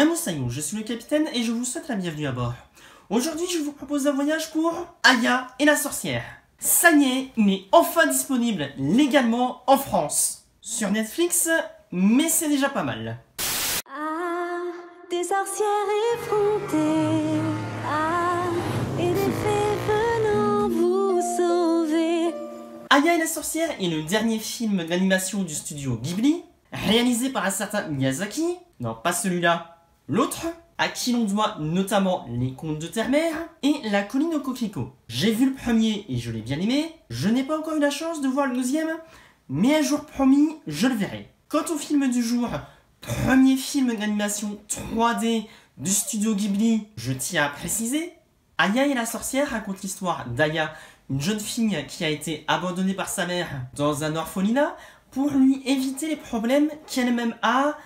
Mon nom est Sayo, je suis le capitaine et je vous souhaite la bienvenue à bord. Aujourd'hui, je vous propose un voyage pour Aya et la sorcière. Ça y est, il est enfin disponible légalement en France. Sur Netflix, mais c'est déjà pas mal. Ah, des sorcières effrontées. Ah, et des fées venant vous sauver. Aya et la sorcière est le dernier film d'animation du studio Ghibli, réalisé par un certain Miyazaki, non pas celui-là, l'autre, à qui l'on doit notamment Les Contes de Terre-Mère et La Colline aux Coquelicots. J'ai vu le premier et je l'ai bien aimé, je n'ai pas encore eu la chance de voir le deuxième, mais un jour promis, je le verrai. Quant au film du jour, premier film d'animation 3D du studio Ghibli, je tiens à préciser, Aya et la sorcière raconte l'histoire d'Aya, une jeune fille qui a été abandonnée par sa mère dans un orphelinat pour lui éviter les problèmes qu'elle-même a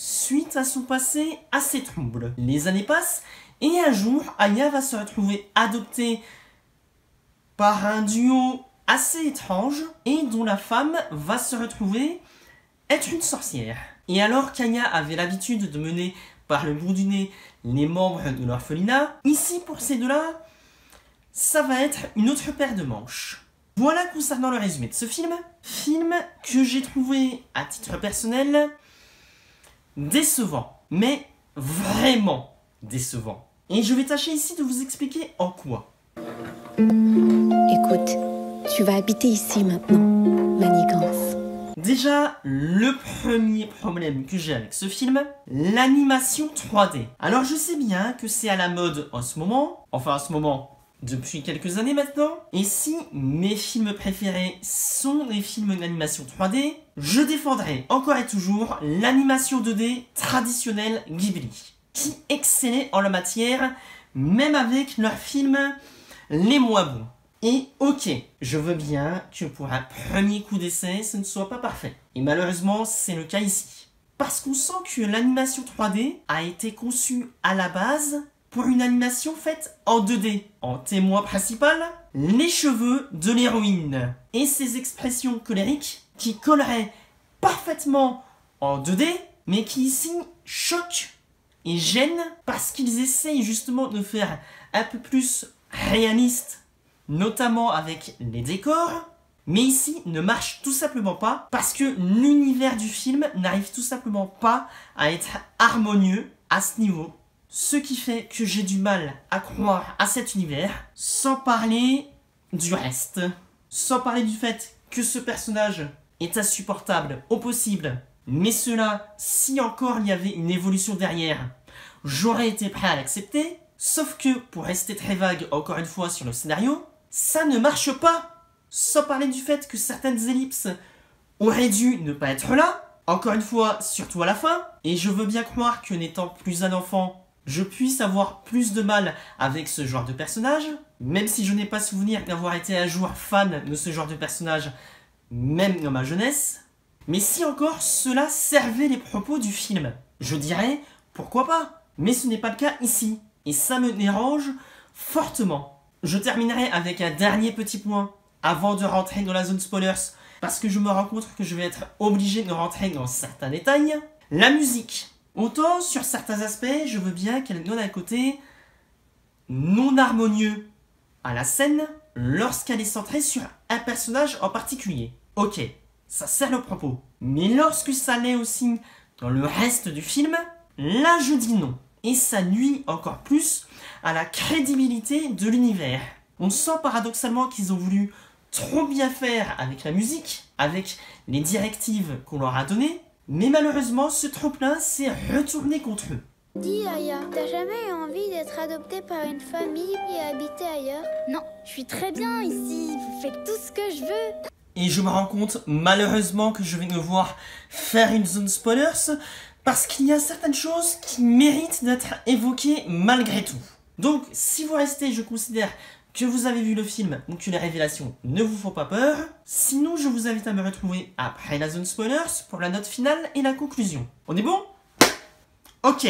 suite à son passé assez trouble. Les années passent et un jour, Aya va se retrouver adoptée par un duo assez étrange et dont la femme va se retrouver être une sorcière. Et alors qu'Aya avait l'habitude de mener par le bout du nez les membres de l'orphelinat, ici pour ces deux-là, ça va être une autre paire de manches. Voilà concernant le résumé de ce film. Film que j'ai trouvé, à titre personnel, décevant. Mais vraiment décevant. Et je vais tâcher ici de vous expliquer en quoi. Écoute, tu vas habiter ici maintenant, Manigance. Déjà, le premier problème que j'ai avec ce film, l'animation 3D. Alors je sais bien que c'est à la mode en ce moment, enfin en ce moment, depuis quelques années maintenant, et si mes films préférés sont les films d'animation 3D, je défendrai encore et toujours l'animation 2D traditionnelle Ghibli, qui excellait en la matière, même avec leurs films les moins bons. Et ok, je veux bien que pour un premier coup d'essai, ce ne soit pas parfait. Et malheureusement, c'est le cas ici. Parce qu'on sent que l'animation 3D a été conçue à la base pour une animation faite en 2D. En témoin principal, les cheveux de l'héroïne. Et ses expressions colériques qui colleraient parfaitement en 2D, mais qui ici choquent et gênent parce qu'ils essayent justement de faire un peu plus réaliste, notamment avec les décors, mais ici ne marche tout simplement pas parce que l'univers du film n'arrive tout simplement pas à être harmonieux à ce niveau. Ce qui fait que j'ai du mal à croire à cet univers, sans parler du reste. Sans parler du fait que ce personnage est insupportable au possible, mais cela, si encore il y avait une évolution derrière, j'aurais été prêt à l'accepter, sauf que, pour rester très vague encore une fois sur le scénario, ça ne marche pas. Sans parler du fait que certaines ellipses auraient dû ne pas être là, encore une fois, surtout à la fin, et je veux bien croire que n'étant plus un enfant, je puisse avoir plus de mal avec ce genre de personnage, même si je n'ai pas souvenir d'avoir été un jour fan de ce genre de personnage, même dans ma jeunesse. Mais si encore cela servait les propos du film, je dirais pourquoi pas, mais ce n'est pas le cas ici, et ça me dérange fortement. Je terminerai avec un dernier petit point avant de rentrer dans la zone spoilers, parce que je me rends compte que je vais être obligé de rentrer dans certains détails. La musique. Autant sur certains aspects, je veux bien qu'elle donne un côté non harmonieux à la scène lorsqu'elle est centrée sur un personnage en particulier. Ok, ça sert le propos. Mais lorsque ça l'est aussi dans le reste du film, là je dis non. Et ça nuit encore plus à la crédibilité de l'univers. On sent paradoxalement qu'ils ont voulu trop bien faire avec la musique, avec les directives qu'on leur a données, mais malheureusement, ce trop-plein s'est retourné contre eux. Dis Aya, t'as jamais eu envie d'être adoptée par une famille et habiter ailleurs? Non, je suis très bien ici, vous faites tout ce que je veux. Et je me rends compte, malheureusement, que je vais devoir faire une zone spoilers, parce qu'il y a certaines choses qui méritent d'être évoquées malgré tout. Donc, si vous restez, je considère que vous avez vu le film ou que les révélations ne vous font pas peur. Sinon, je vous invite à me retrouver après la zone spoilers pour la note finale et la conclusion. On est bon? Ok.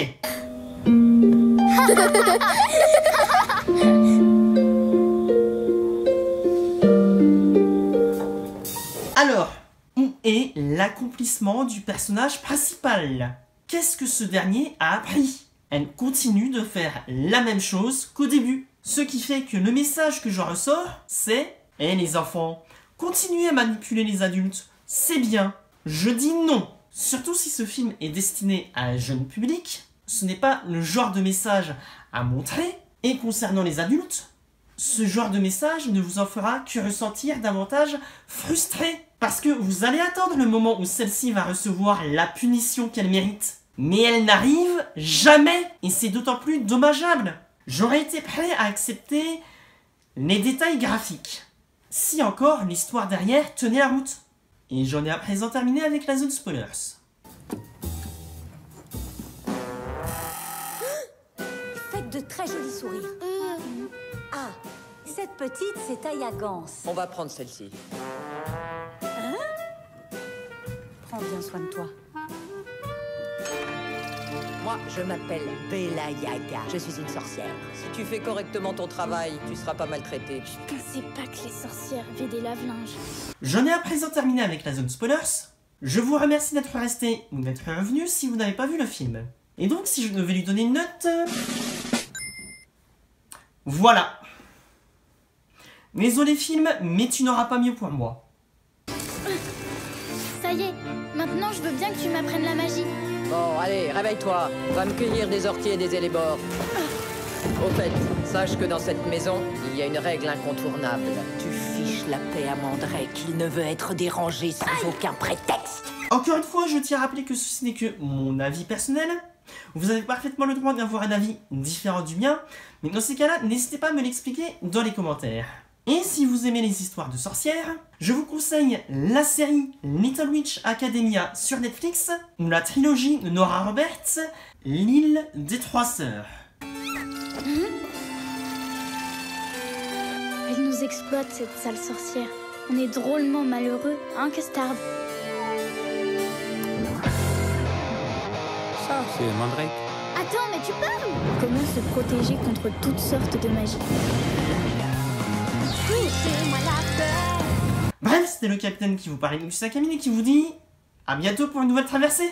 Alors, où est l'accomplissement du personnage principal? qu'est-ce que ce dernier a appris? Elle continue de faire la même chose qu'au début. Ce qui fait que le message que j'en ressors, c'est « Eh les enfants, continuez à manipuler les adultes, c'est bien. » Je dis non. Surtout si ce film est destiné à un jeune public, ce n'est pas le genre de message à montrer. Et concernant les adultes, ce genre de message ne vous en fera que ressentir davantage frustré. Parce que vous allez attendre le moment où celle-ci va recevoir la punition qu'elle mérite. Mais elle n'arrive jamais. Et c'est d'autant plus dommageable. J'aurais été prêt à accepter les détails graphiques. Si encore l'histoire derrière tenait la route. Et j'en ai à présent terminé avec la zone spoilers. Faites de très jolis sourires. Ah, cette petite, c'est Aya Gans. On va prendre celle-ci. Prends bien soin de toi. Moi, je m'appelle Bella Yaga. Je suis une sorcière. Si tu fais correctement ton travail, tu seras pas maltraité. Je pensais pas que les sorcières avaient des lave-linges. J'en ai à présent terminé avec la zone spoilers. Je vous remercie d'être resté ou d'être revenu si vous n'avez pas vu le film. Et donc, si je devais lui donner une note... Voilà. Désolé film, mais tu n'auras pas mieux pour moi. Ça y est, maintenant je veux bien que tu m'apprennes la magie. Bon, allez, réveille-toi. Va me cueillir des orties et des élébores. Au fait, sache que dans cette maison, il y a une règle incontournable. Tu fiches la paix à Mandrake. Il ne veut être dérangé sans aucun prétexte. Encore une fois, je tiens à rappeler que ceci n'est que mon avis personnel. Vous avez parfaitement le droit d'avoir un avis différent du mien, mais dans ces cas-là, n'hésitez pas à me l'expliquer dans les commentaires. Et si vous aimez les histoires de sorcières, je vous conseille la série Little Witch Academia sur Netflix, ou la trilogie de Nora Roberts, L'île des trois sœurs. Elle nous exploite, cette sale sorcière. On est drôlement malheureux, hein, Custard? Ça, c'est Mandrake. Attends, mais tu parles? Comment se protéger contre toutes sortes de magie? Bref, c'était le capitaine qui vous parlait de Sakamine et qui vous dit à bientôt pour une nouvelle traversée.